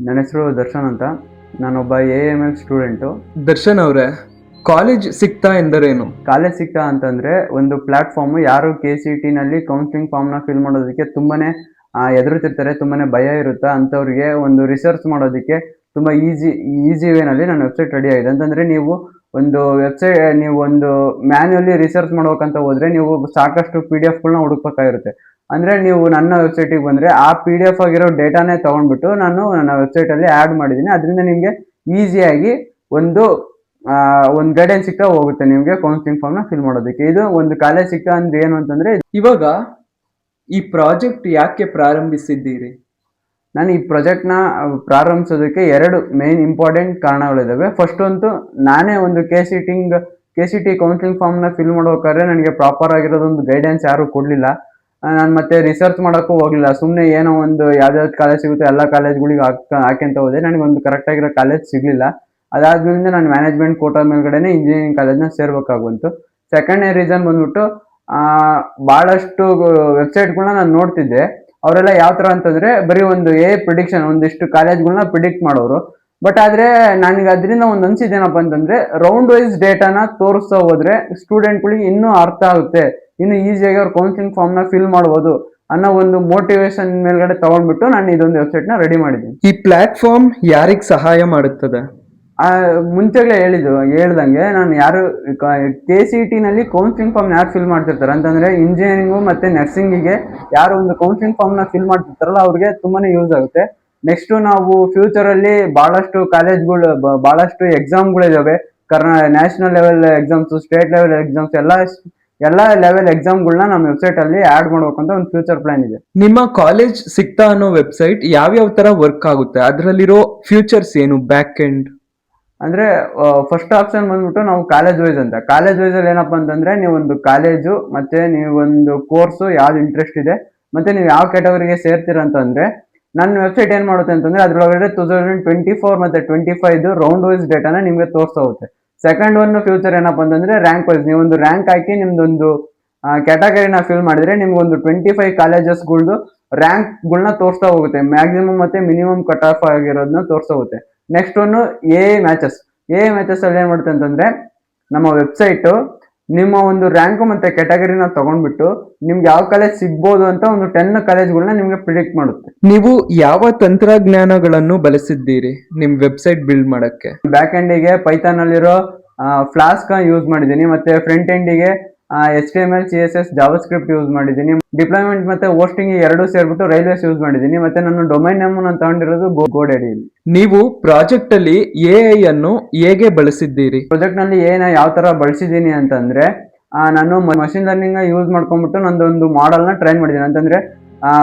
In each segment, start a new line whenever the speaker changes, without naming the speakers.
ನನ್ನ ಹೆಸರು ದರ್ಶನ್ ಅಂತ. ನಾನೊಬ್ಬ AML ಸ್ಟೂಡೆಂಟು.
ದರ್ಶನ್ ಅವರೇ, ಕಾಲೇಜ್ ಸಿಗ್ತಾ ಎಂದರೇನು?
ಕಾಲೇಜ್ ಸಿಗ್ತಾ ಅಂತಂದರೆ ಒಂದು ಪ್ಲ್ಯಾಟ್ಫಾರ್ಮು. ಯಾರು KCETನಲ್ಲಿ ಕೌನ್ಸಿಲಿಂಗ್ ಫಾರ್ಮ್ನ ಫಿಲ್ ಮಾಡೋದಕ್ಕೆ ತುಂಬಾ ಹೆದರುತ್ತಿರ್ತಾರೆ, ತುಂಬಾ ಭಯ ಇರುತ್ತೆ ಅಂಥವ್ರಿಗೆ ಒಂದು ರಿಸರ್ಚ್ ಮಾಡೋದಕ್ಕೆ ತುಂಬ ಈಸಿ ವೇನಲ್ಲಿ ನನ್ನ ವೆಬ್ಸೈಟ್ ರೆಡಿ ಆಗಿದೆ. ಅಂತಂದರೆ ನೀವು ಒಂದು ಮ್ಯಾನ್ಯುವಲಿ ರಿಸರ್ಚ್ ಮಾಡ್ಬೇಕಂತ ಹೋದರೆ ನೀವು ಸಾಕಷ್ಟು PDF ಹುಡುಕ್ಬೇಕಾಗಿರುತ್ತೆ. ಅಂದರೆ ನೀವು ನನ್ನ ವೆಬ್ಸೈಟಿಗೆ ಬಂದರೆ ಆ PDF ಆಗಿರೋ ಡೇಟಾನೇ ತೊಗೊಂಡ್ಬಿಟ್ಟು ನಾನು ನನ್ನ ವೆಬ್ಸೈಟಲ್ಲಿ ಆ್ಯಡ್ ಮಾಡಿದ್ದೀನಿ. ಅದರಿಂದ ನಿಮಗೆ ಈಸಿಯಾಗಿ ಒಂದು ಗೈಡೆನ್ಸ್ ಸಿಗ್ತಾ ಹೋಗುತ್ತೆ ನಿಮಗೆ ಕೌನ್ಸಿಲಿಂಗ್ ಫಾರ್ಮ್ನ ಫಿಲ್ ಮಾಡೋದಕ್ಕೆ. ಇದು ಒಂದು ಕಾಲೇಜ್ ಸಿಗ್ತಾ ಅಂದ್ರೆ ಏನು ಅಂತಂದರೆ,
ಇವಾಗ ಈ ಪ್ರಾಜೆಕ್ಟ್ ಯಾಕೆ ಪ್ರಾರಂಭಿಸಿದ್ದೀರಿ?
ನಾನು ಈ ಪ್ರಾಜೆಕ್ಟ್ನ ಪ್ರಾರಂಭಿಸೋದಕ್ಕೆ 2 ಮೇನ್ ಇಂಪಾರ್ಟೆಂಟ್ ಕಾರಣಗಳಿದ್ದಾವೆ. ಫಸ್ಟ್ ಅಂತೂ ನಾನೇ ಒಂದು KCET ಕೌನ್ಸಿಲಿಂಗ್ ಫಾರ್ಮ್ನ ಫಿಲ್ ಮಾಡ್ಬೇಕಾದ್ರೆ ನನಗೆ ಪ್ರಾಪರ್ ಆಗಿರೋದೊಂದು ಗೈಡೆನ್ಸ್ ಯಾರೂ ಕೊಡಲಿಲ್ಲ. ನಾನು ಮತ್ತೆ ರಿಸರ್ಚ್ ಮಾಡೋಕ್ಕೂ ಹೋಗಲಿಲ್ಲ. ಸುಮ್ಮನೆ ಏನೋ ಒಂದು ಯಾವ್ದಾವ್ದು ಕಾಲೇಜ್ ಸಿಗುತ್ತೆ ಎಲ್ಲ ಕಾಲೇಜ್ಗಳಿಗೆ ಹಾಕ್ಯಂತ ಹೋದೆ. ನನಗೊಂದು ಕರೆಕ್ಟಾಗಿರೋ ಕಾಲೇಜ್ ಸಿಗಲಿಲ್ಲ. ಅದಾದ್ಮೇಲೆ ನಾನು ಮ್ಯಾನೇಜ್ಮೆಂಟ್ ಕೋಟಾ ಮೇಲ್ಗಡೆನೇ ಇಂಜಿನಿಯರಿಂಗ್ ಕಾಲೇಜ್ನ ಸೇರ್ಬೇಕಾಗುವಂತು. ಸೆಕೆಂಡ್ನೇ ರೀಸನ್ ಬಂದ್ಬಿಟ್ಟು ಭಾಳಷ್ಟು ವೆಬ್ಸೈಟ್ಗಳನ್ನ ನಾನು ನೋಡ್ತಿದ್ದೆ. ಅವರೆಲ್ಲ ಯಾವ ಥರ ಅಂತಂದರೆ ಬರೀ ಒಂದು ಪ್ರಿಡಿಕ್ಷನ್ ಒಂದಿಷ್ಟು ಕಾಲೇಜ್ಗಳನ್ನ ಪ್ರಿಡಿಕ್ಟ್ ಮಾಡೋರು. ಬಟ್ ಆದರೆ ನನಗೆ ಅದರಿಂದ ಒಂದು ಅನ್ಸಿದ್ದೇನಪ್ಪ ಅಂತಂದರೆ, ರೌಂಡ್ ವೈಸ್ ಡೇಟಾನ ತೋರಿಸ್ತಾ ಹೋದರೆ ಸ್ಟೂಡೆಂಟ್ಗಳಿಗೆ ಇನ್ನೂ ಅರ್ಥ ಆಗುತ್ತೆ, ಇನ್ನೂ ಈಸಿಯಾಗಿ ಅವ್ರು ಕೌನ್ಸಿಲಿಂಗ್ ಫಾರ್ಮ್ನ ಫಿಲ್ ಮಾಡ್ಬೋದು ಅನ್ನೋ ಒಂದು ಮೋಟಿವೇಶನ್ ಮೇಲ್ಗಡೆ ತಗೊಂಡ್ಬಿಟ್ಟು ನಾನು ಇದೊಂದು ವೆಬ್ಸೈಟ್ನ ರೆಡಿ ಮಾಡಿದ್ದೀನಿ.
ಈ ಪ್ಲಾಟ್ಫಾರ್ಮ್ ಯಾರಿಗೆ ಸಹಾಯ ಮಾಡುತ್ತದೆ?
ಮುಂಚೆಗಳೇ ಹೇಳ್ದಂಗೆ ನಾನು ಯಾರು KCETನಲ್ಲಿ ಕೌನ್ಸಿಲಿಂಗ್ ಫಾರ್ಮ್ ಯಾರು ಫಿಲ್ ಮಾಡ್ತಿರ್ತಾರೆ ಅಂತಂದರೆ, ಇಂಜಿನಿಯರಿಂಗು ಮತ್ತು ನರ್ಸಿಂಗಿಗೆ ಯಾರು ಒಂದು ಕೌನ್ಸಿಲಿಂಗ್ ಫಾರ್ಮ್ನ ಫಿಲ್ ಮಾಡ್ತಿರ್ತಾರಲ್ಲ ಅವ್ರಿಗೆ ತುಂಬಾ ಯೂಸ್ ಆಗುತ್ತೆ. ನೆಕ್ಸ್ಟು ನಾವು ಫ್ಯೂಚರಲ್ಲಿ ಭಾಳಷ್ಟು ಕಾಲೇಜ್ಗಳು ಭಾಳಷ್ಟು ಎಕ್ಸಾಮ್ಗಳಿದ್ದಾವೆ. National level exams, state level exams ಎಲ್ಲ ಲೆವೆಲ್ ಎಕ್ಸಾಮ್ಗಳನ್ನ ನಮ್ಮ ವೆಬ್ಸೈಟಲ್ಲಿ ಆ್ಯಡ್ ಮಾಡ್ಬೇಕಂತ ಒಂದು ಫ್ಯೂಚರ್ ಪ್ಲಾನ್ ಇದೆ.
ನಿಮ್ಮ ಕಾಲೇಜ್ ಸಿಗ್ತಾ ಅನ್ನೋ ವೆಬ್ಸೈಟ್ ಯಾವ್ಯಾವ ಥರ ವರ್ಕ್ ಆಗುತ್ತೆ? ಅದರಲ್ಲಿರೋ ಫ್ಯೂಚರ್ಸ್ ಏನು? ಬ್ಯಾಕ್ ಎಂಡ್
ಅಂದರೆ ಫಸ್ಟ್ ಆಪ್ಷನ್ ಬಂದ್ಬಿಟ್ಟು ನಾವು ಕಾಲೇಜ್ ವೈಸ್ ಅಂತ. ಕಾಲೇಜ್ ವೈಸಲ್ಲಿ ಏನಪ್ಪ ಅಂತಂದರೆ, ನೀವೊಂದು ಕಾಲೇಜು ಮತ್ತು ನೀವೊಂದು ಕೋರ್ಸು ಯಾವ್ದು ಇಂಟ್ರೆಸ್ಟ್ ಇದೆ ಮತ್ತು ನೀವು ಯಾವ ಕ್ಯಾಟಗರಿಗೆ ಸೇರ್ತೀರ ಅಂತಂದರೆ, ನನ್ನ ವೆಬ್ಸೈಟ್ ಏನು ಮಾಡುತ್ತೆ ಅಂತಂದರೆ ಅದರೊಳಗಡೆ 2024 ಮತ್ತು 25 ರೌಂಡ್ ವೈಸ್ ಡೇಟಾನ ನಿಮಗೆ ತೋರಿಸ್ತಾ ಹೋಗುತ್ತೆ. ಸೆಕೆಂಡ್ ಒನ್ ಫ್ಯೂಚರ್ ಏನಪ್ಪ ಅಂತಂದರೆ ರ್ಯಾಂಕ್ ವೈಸ್. ನೀವೊಂದು ರ್ಯಾಂಕ್ ಹಾಕಿ ನಿಮ್ದೊಂದು ಕ್ಯಾಟಗರಿನ ಫಿಲ್ ಮಾಡಿದರೆ ನಿಮ್ಗೊಂದು 25 ಕಾಲೇಜಸ್ಗಳ್ದು ರ್ಯಾಂಕ್ಗಳನ್ನ ತೋರಿಸ್ತಾ ಹೋಗುತ್ತೆ. ಮ್ಯಾಕ್ಸಿಮಮ್ ಮತ್ತು ಮಿನಿಮಮ್ ಕಟ್ ಆಫ್ ಆಗಿರೋದನ್ನ ತೋರಿಸ್ತಾ ಹೋಗುತ್ತೆ. ನೆಕ್ಸ್ಟ್ ಒನ್ನು AI ಮ್ಯಾಚಸ್ ಅಲ್ಲಿ ಏನು ಮಾಡುತ್ತೆ ಅಂತಂದರೆ, ನಮ್ಮ ವೆಬ್ಸೈಟು ನಿಮ್ಮ ಒಂದು ರ್ಯಾಂಕು ಮತ್ತು ಕ್ಯಾಟಗರಿನ ತೊಗೊಂಡ್ಬಿಟ್ಟು ನಿಮ್ಗೆ ಯಾವ ಕಾಲೇಜ್ ಸಿಗ್ಬೋದು ಅಂತ ಒಂದು 10 ಕಾಲೇಜ್ಗಳನ್ನ ನಿಮಗೆ ಪ್ರಿಡಿಕ್ಟ್ ಮಾಡುತ್ತೆ.
ನೀವು ಯಾವ ತಂತ್ರಜ್ಞಾನಗಳನ್ನು ಬಳಸಿದ್ದೀರಿ ನಿಮ್ಮ ವೆಬ್ಸೈಟ್ ಬಿಲ್ಡ್ ಮಾಡೋಕ್ಕೆ?
ಬ್ಯಾಕ್ ಎಂಡಿಗೆ ಪೈಥಾನಲ್ಲಿರೋ ಫ್ಲಾಸ್ಕ್ ಯೂಸ್ ಮಾಡಿದ್ದೀನಿ, ಮತ್ತು ಫ್ರಂಟ್ ಎಂಡಿಗೆ HTML, CSS, ಜಾವಾಸ್ಕ್ರಿಪ್ಟ್ ಯೂಸ್ ಮಾಡಿದ್ದೀನಿ. ಡಿಪ್ಲಾಯ್ಮೆಂಟ್ ಮತ್ತು ಹೋಸ್ಟಿಂಗ್ ಎರಡೂ ಸೇರ್ಬಿಟ್ಟು ರೈಲ್ವೇಸ್ ಯೂಸ್ ಮಾಡಿದ್ದೀನಿ. ಮತ್ತು ನಾನು ಡೊಮೈನ್ ನೇಮ್ ನಾನು ತಗೊಂಡಿರೋದು GoDaddy.
ನೀವು ಪ್ರಾಜೆಕ್ಟ್ ಅಲ್ಲಿ AI ಅನ್ನು ಹೇಗೆ ಬಳಸಿದ್ದೀರಿ?
ಪ್ರಾಜೆಕ್ಟ್ ನಲ್ಲಿ AI ಯಾವ ತರ ಬಳಸಿದ್ದೀನಿ ಅಂತಂದ್ರೆ, ನಾನು ಮಷಿನ್ ಲರ್ನಿಂಗ್ ಯೂಸ್ ಮಾಡ್ಕೊಂಡ್ಬಿಟ್ಟು ನಂದೊಂದು ಮಾಡೆಲ್ನ ಟ್ರೈನ್ ಮಾಡಿದ್ದೀನಿ. ಅಂತಂದ್ರೆ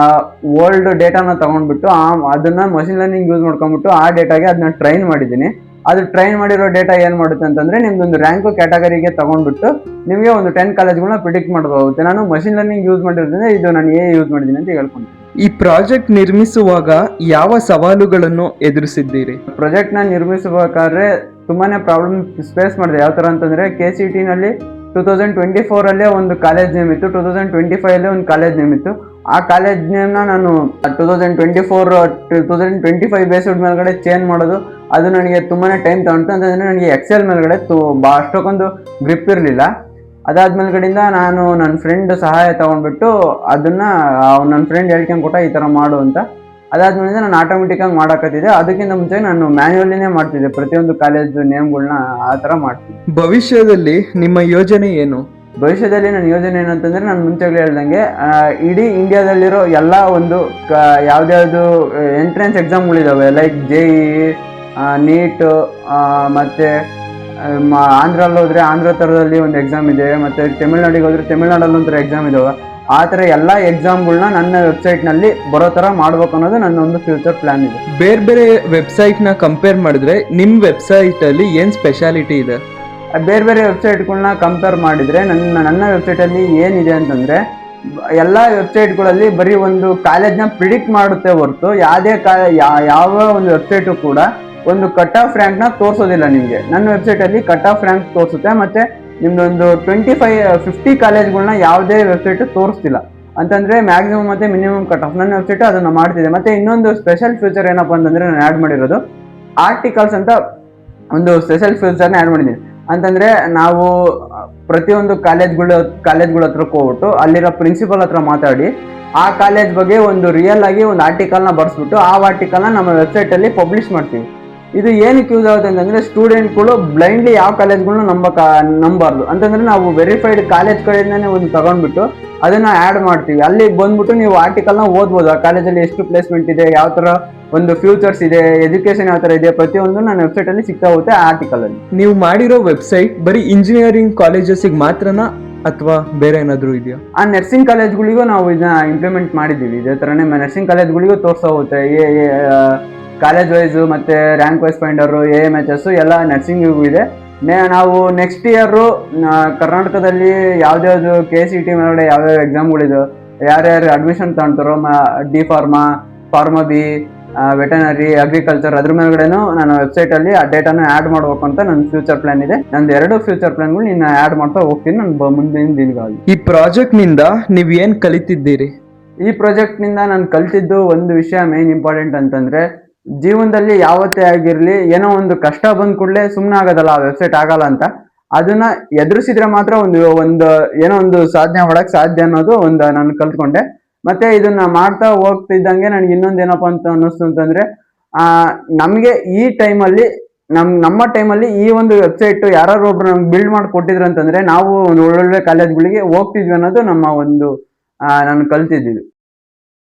ಓಲ್ಡ್ ಡೇಟಾನ ತಗೊಂಡ್ಬಿಟ್ಟು ಅದನ್ನ ಮಷಿನ್ ಲರ್ನಿಂಗ್ ಯೂಸ್ ಮಾಡ್ಕೊಂಡ್ಬಿಟ್ಟು ಆ ಡೇಟಾಗೆ ಅದನ್ನ ಟ್ರೈನ್ ಮಾಡಿದ್ದೀನಿ. ಅದು ಟ್ರೈನ್ ಮಾಡಿರೋ ಡೇಟಾ ಏನು ಮಾಡುತ್ತೆ ಅಂತಂದರೆ, ನಿಮ್ದೊಂದು ರ್ಯಾಂಕು ಕ್ಯಾಟಗರಿಗೆ ತೊಗೊಂಡ್ಬಿಟ್ಟು ನಿಮಗೆ ಒಂದು 10 ಕಾಲೇಜ್ಗಳನ್ನ ಪ್ರಿಡಿಕ್ಟ್ ಮಾಡಬಹುದು. ನಾನು ಮಷಿನ್ ಲರ್ನಿಂಗ್ ಯೂಸ್ ಮಾಡಿರೋದ್ರಿಂದ ಇದು ನಾನು AI ಯೂಸ್ ಮಾಡಿದ್ದೀನಿ ಅಂತ ಹೇಳ್ಕೊಂತೀನಿ.
ಈ ಪ್ರಾಜೆಕ್ಟ್ ನಿರ್ಮಿಸುವಾಗ ಯಾವ ಸವಾಲುಗಳನ್ನು ಎದುರಿಸಿದ್ದೀರಿ?
ಪ್ರಾಜೆಕ್ಟ್ನ ನಿರ್ಮಿಸಬೇಕಾದ್ರೆ ತುಂಬಾ ಪ್ರಾಬ್ಲಮ್ ಫೇಸ್ ಮಾಡಿದೆ. ಯಾವ ಥರ ಅಂತಂದರೆ, KCETನಲ್ಲಿ 2024 ಒಂದು ಕಾಲೇಜ್ ನೇಮ್ ಇತ್ತು, 2025 ಒಂದು ಕಾಲೇಜ್ ನೇಮ್ ಇತ್ತು. ಆ ಕಾಲೇಜ್ ನೇಮ್ನ ನಾನು 2025 ಬೇಸ್ಡ್ ಮೇಲ್ಗಡೆ ಚೇಂಜ್ ಮಾಡೋದು ಅದು ನನಗೆ ತುಂಬಾ ಟೈಮ್ ತಗೊಂಡು. ಅಂತಂದರೆ ನನಗೆ ಎಕ್ಸೆಲ್ ಮೇಲ್ಗಡೆ ಅಷ್ಟೊಂದು ಗ್ರಿಪ್ ಇರಲಿಲ್ಲ. ಅದಾದ್ಮೇಲ್ಗಡೆಯಿಂದ ನಾನು ನನ್ನ ಫ್ರೆಂಡ್ ಸಹಾಯ ತೊಗೊಂಡ್ಬಿಟ್ಟು ಅದನ್ನು ನನ್ನ ಫ್ರೆಂಡ್ ಹೇಳ್ಕೊಂಡು ಕೊಟ್ಟ ಈ ಥರ ಮಾಡು ಅಂತ. ಅದಾದ್ಮೇಲೆ ನಾನು ಆಟೋಮೆಟಿಕ್ಕಾಗಿ ಮಾಡೋಕತ್ತಿದ್ದೆ. ಅದಕ್ಕಿಂತ ಮುಂಚೆ ನಾನು ಮ್ಯಾನ್ಯುವಲಿನೇ ಮಾಡ್ತಿದ್ದೆ, ಪ್ರತಿಯೊಂದು ಕಾಲೇಜು ನೇಮ್ಗಳನ್ನ ಆ ಥರ ಮಾಡ್ತಿದ್ದೆ.
ಭವಿಷ್ಯದಲ್ಲಿ ನಿಮ್ಮ ಯೋಜನೆ ಏನು?
ಭವಿಷ್ಯದಲ್ಲಿ ನನ್ನ ಯೋಜನೆ ಏನಂತಂದರೆ, ನಾನು ಮುಂಚೆಗಳು ಹೇಳ್ದಂಗೆ ಇಡೀ ಇಂಡಿಯಾದಲ್ಲಿರೋ ಎಲ್ಲ ಒಂದು ಯಾವ್ದ್ಯಾವುದು ಎಂಟ್ರೆನ್ಸ್ ಎಕ್ಸಾಮ್ಗಳಿದ್ದಾವೆ, ಲೈಕ್ JEE, NEET, ಮತ್ತು ಆಂಧ್ರಲ್ಲಿ ಹೋದರೆ ಆಂಧ್ರ ಥರದಲ್ಲಿ ಒಂದು ಎಕ್ಸಾಮ್ ಇದೆ, ಮತ್ತು ತಮಿಳ್ನಾಡಿಗೆ ಹೋದರೆ ತಮಿಳ್ನಾಡಲ್ಲಿ ಒಂಥರ ಎಕ್ಸಾಮ್ ಇದ್ದಾವೆ. ಆ ಥರ ಎಲ್ಲ ಎಕ್ಸಾಮ್ಗಳನ್ನ ನನ್ನ ವೆಬ್ಸೈಟ್ನಲ್ಲಿ ಬರೋ ಥರ ಮಾಡ್ಬೇಕು ಅನ್ನೋದು ನನ್ನ ಒಂದು ಫ್ಯೂಚರ್ ಪ್ಲ್ಯಾನ್ ಇದೆ.
ಬೇರೆ ಬೇರೆ ವೆಬ್ಸೈಟ್ನ ಕಂಪೇರ್ ಮಾಡಿದ್ರೆ ನಿಮ್ಮ ವೆಬ್ಸೈಟಲ್ಲಿ ಏನು ಸ್ಪೆಷಾಲಿಟಿ ಇದೆ?
ಬೇರೆ ಬೇರೆ ವೆಬ್ಸೈಟ್ಗಳನ್ನ ಕಂಪೇರ್ ಮಾಡಿದರೆ ನನ್ನ ವೆಬ್ಸೈಟಲ್ಲಿ ಏನಿದೆ ಅಂತಂದರೆ, ಎಲ್ಲ ವೆಬ್ಸೈಟ್ಗಳಲ್ಲಿ ಬರೀ ಒಂದು ಕಾಲೇಜ್ನ ಪ್ರಿಡಿಕ್ಟ್ ಮಾಡುತ್ತೆ ಹೊರತು ಯಾವ ಒಂದು ವೆಬ್ಸೈಟು ಕೂಡ ಒಂದು ಕಟ್ ಆಫ್ ರ್ಯಾಂಕ್ನ ತೋರಿಸೋದಿಲ್ಲ ನಿಮಗೆ. ನನ್ನ ವೆಬ್ಸೈಟಲ್ಲಿ ಕಟ್ ಆಫ್ ರ್ಯಾಂಕ್ ತೋರಿಸುತ್ತೆ, ಮತ್ತು ನಿಮ್ದೊಂದು 50 ಕಾಲೇಜ್ಗಳನ್ನ ಯಾವುದೇ ವೆಬ್ಸೈಟು ತೋರಿಸ್ತಿಲ್ಲ. ಅಂತಂದ್ರೆ ಮ್ಯಾಕ್ಸಿಮಮ್ ಮತ್ತೆ ಮಿನಿಮಮ್ ಕಟ್ ಆಫ್ ನನ್ನ ವೆಬ್ಸೈಟ್ ಅದನ್ನ ಮಾಡ್ತಿದೆ. ಮತ್ತೆ ಇನ್ನೊಂದು ಸ್ಪೆಷಲ್ ಫ್ಯೂಚರ್ ಏನಪ್ಪಾ ಅಂತಂದ್ರೆ ನಾನು ಆ್ಯಡ್ ಮಾಡಿರೋದು ಆರ್ಟಿಕಲ್ಸ್ ಅಂತ ಒಂದು ಸ್ಪೆಷಲ್ ಫ್ಯೂಚರ್ನ ಆ್ಯಡ್ ಮಾಡಿದ್ದೀನಿ. ಅಂತಂದ್ರೆ ನಾವು ಪ್ರತಿಯೊಂದು ಕಾಲೇಜ್ಗಳ ಹತ್ರಕ್ಕೆ ಹೋಗ್ಬಿಟ್ಟು ಅಲ್ಲಿರೋ ಪ್ರಿನ್ಸಿಪಲ್ ಹತ್ರ ಮಾತಾಡಿ ಆ ಕಾಲೇಜ್ ಬಗ್ಗೆ ಒಂದು ರಿಯಲ್ ಆಗಿ ಒಂದು ಆರ್ಟಿಕಲ್ನ ಬರ್ಸ್ಬಿಟ್ಟು ಆ ಆರ್ಟಿಕಲ್ನ ನಮ್ಮ ವೆಬ್ಸೈಟಲ್ಲಿ ಪಬ್ಲಿಷ್ ಮಾಡ್ತೀವಿ. ಇದು ಏನಕ್ಕೆ ಯೂಸ್ ಆಗುತ್ತೆ ಅಂತಂದ್ರೆ ಸ್ಟೂಡೆಂಟ್ಗಳು ಬ್ಲೈಂಡ್ಲಿ ಯಾವ ಕಾಲೇಜ್ಗಳನ್ನ ನಂಬಾರ್ದು. ಅಂತಂದ್ರೆ ನಾವು ವೆರಿಫೈಡ್ ಕಾಲೇಜ್ ಕಡೆಯಿಂದಾನೆ ಒಂದು ತಗೊಂಡ್ಬಿಟ್ಟು ಅದನ್ನ ಆ್ಯಡ್ ಮಾಡ್ತೀವಿ. ಅಲ್ಲಿ ಬಂದ್ಬಿಟ್ಟು ನೀವು ಆರ್ಟಿಕಲ್ನ ಓದ್ಬೋದು. ಆ ಕಾಲೇಜಲ್ಲಿ ಎಷ್ಟು ಪ್ಲೇಸ್ಮೆಂಟ್ ಇದೆ, ಯಾವ ತರ ಒಂದು ಫ್ಯೂಚರ್ಸ್ ಇದೆ, ಎಜುಕೇಶನ್ ಯಾವ ತರ ಇದೆ, ಪ್ರತಿಯೊಂದು ನನ್ನ ವೆಬ್ಸೈಟ್ ಅಲ್ಲಿ ಸಿಗ್ತಾ ಹೋಗುತ್ತೆ ಆ ಆರ್ಟಿಕಲ್ ಅಲ್ಲಿ.
ನೀವು ಮಾಡಿರೋ ವೆಬ್ಸೈಟ್ ಬರೀ ಇಂಜಿನಿಯರಿಂಗ್ ಕಾಲೇಜಸ್ಗೆ ಮಾತ್ರನಾ ಅಥವಾ ಬೇರೆ ಏನಾದ್ರು ಇದೆಯಾ?
ಆ ನರ್ಸಿಂಗ್ ಕಾಲೇಜ್ಗಳಿಗೂ ನಾವು ಇದನ್ನ ಇಂಪ್ಲಿಮೆಂಟ್ ಮಾಡಿದ್ದೀವಿ. ಇದೇ ಥರನೇ ನರ್ಸಿಂಗ್ ಕಾಲೇಜ್ಗಳಿಗೂ ತೋರಿಸ್ತಾ ಹೋಗುತ್ತೆ. ಕಾಲೇಜ್ ವೈಸು ಮತ್ತು ರ್ಯಾಂಕ್ ವೈಸ್ ಫೈಂಡರು, AMHS ಎಲ್ಲ ನರ್ಸಿಂಗಿಗೂ ಇದೆ. ನಾವು ನೆಕ್ಸ್ಟ್ ಇಯರು ಕರ್ನಾಟಕದಲ್ಲಿ ಯಾವ್ದ್ಯಾವ್ದು KCET ಮೇಲ್ಗಡೆ ಯಾವ್ಯಾವ ಎಕ್ಸಾಮ್ಗಳಿದೆ, ಯಾರ್ಯಾರು ಅಡ್ಮಿಷನ್ ತಗೊಳ್ತಾರೋ D pharma B, veterinary, agriculture, ಅದ್ರ ಮೇಲ್ಗಡೆನೂ ನಾನು ವೆಬ್ಸೈಟಲ್ಲಿ ಆ ಡೇಟಾನ ಆ್ಯಡ್ ಮಾಡ್ಬೇಕು ಅಂತ ನನ್ನ ಫ್ಯೂಚರ್ ಪ್ಲಾನ್ ಇದೆ. ನಂದು 2 ಫ್ಯೂಚರ್ ಪ್ಲಾನ್ಗಳು ಇನ್ನು ಆ್ಯಡ್ ಮಾಡ್ತಾ ಹೋಗ್ತೀನಿ ನಾನು ಮುಂದಿನ ದಿನಗಳಲ್ಲಿ.
ಈ ಪ್ರಾಜೆಕ್ಟ್ನಿಂದ ನೀವು ಏನು ಕಲಿತಿದ್ದೀರಿ?
ಈ ಪ್ರಾಜೆಕ್ಟ್ನಿಂದ ನಾನು ಕಲಿತಿದ್ದು ಒಂದು ವಿಷಯ ಮೇನ್ ಇಂಪಾರ್ಟೆಂಟ್ ಅಂತಂದರೆ, ಜೀವನದಲ್ಲಿ ಯಾವತ್ತೇ ಆಗಿರಲಿ ಏನೋ ಒಂದು ಕಷ್ಟ ಬಂದ ಕೂಡಲೇ ಸುಮ್ಮನೆ ಆಗೋದಲ್ಲ, ಆ ವೆಬ್ಸೈಟ್ ಆಗಲ್ಲ ಅಂತ. ಅದನ್ನ ಎದುರಿಸಿದ್ರೆ ಮಾತ್ರ ಏನೋ ಒಂದು ಸಾಧನೆ ಮಾಡಕ್ಕೆ ಸಾಧ್ಯ ಅನ್ನೋದು ನಾನು ಕಲ್ತ್ಕೊಂಡೆ. ಮತ್ತೆ ಇದನ್ನ ಮಾಡ್ತಾ ಹೋಗ್ತಿದ್ದಂಗೆ ನನಗೆ ಇನ್ನೊಂದೇನಪ್ಪ ಅಂತ ಅನ್ನಿಸ್ತು ಅಂತಂದ್ರೆ, ನಮಗೆ ಈ ಟೈಮಲ್ಲಿ ನಮ್ಮ ಟೈಮಲ್ಲಿ ಈ ಒಂದು ವೆಬ್ಸೈಟ್ ಯಾರು ಒಬ್ರು ನಮ್ಗೆ ಬಿಲ್ಡ್ ಮಾಡಿ ಕೊಟ್ಟಿದ್ರು ಅಂತಂದ್ರೆ ನಾವು ಒಂದು ಒಳ್ಳೊಳ್ಳೆ ಕಾಲೇಜ್ಗಳಿಗೆ ಹೋಗ್ತಿದ್ವಿ ಅನ್ನೋದು ನಮ್ಮ ನಾನು ಕಲ್ತಿದ್ದಿದ್ದು.